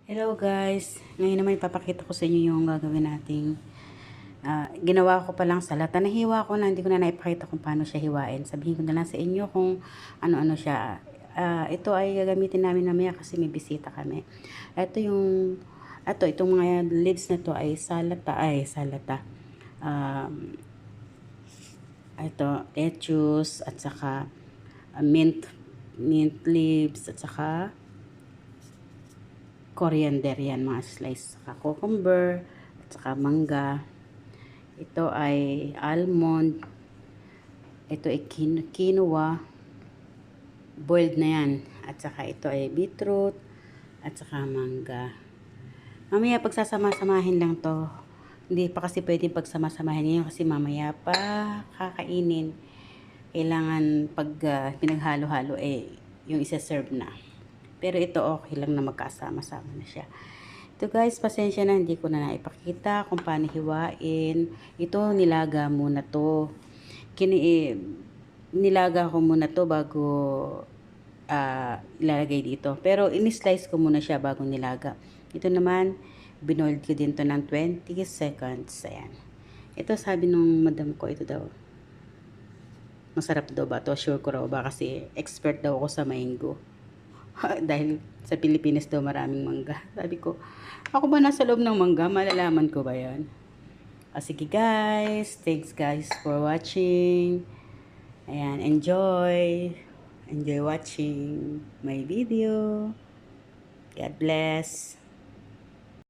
Hello guys, ngayon naman ipapakita ko sa inyo yung gagawin nating ginawa ko pa lang salata. Nahiwa ko na, hindi ko na naipakita kung paano siya hiwain. Sabihin ko na lang sa inyo kung ano-ano siya. Ito ay gagamitin namin mamaya kasi may bisita kami. Itong mga leaves na to ay salata. Um, ito, lettuce at saka mint leaves at saka coriander yan, mga slice, saka cucumber at saka mangga. Ito ay almond, ito ay quinoa, boiled na yan, at saka ito ay beetroot at saka mangga. Mamaya pagsasama-samahin lang to, hindi pa kasi pwedeng pagsama-samahin ngayon kasi mamaya pa kakainin. Kailangan pag pinaghalo-halo yung isa-serve na. Pero ito okay lang na magkasama-sama na siya. Ito guys, pasensya na hindi ko na naipakita kung paano hiwain. Ito nilaga muna to. Nilaga ko muna to bago ilalagay dito. Pero in-slice ko muna siya bago nilaga. Ito naman, binold ko din to ng 20 seconds. Ayan. Ito sabi nung madam ko, ito daw. Masarap daw ba to? Sure ko raw ba kasi expert daw ako sa mango. Dahil sa Pilipinas daw maraming mangga. Sabi ko, ako ba nasa loob ng mangga? Malalaman ko ba yan? Sige guys. Thanks guys for watching. Ayan, enjoy. Enjoy watching my video. God bless.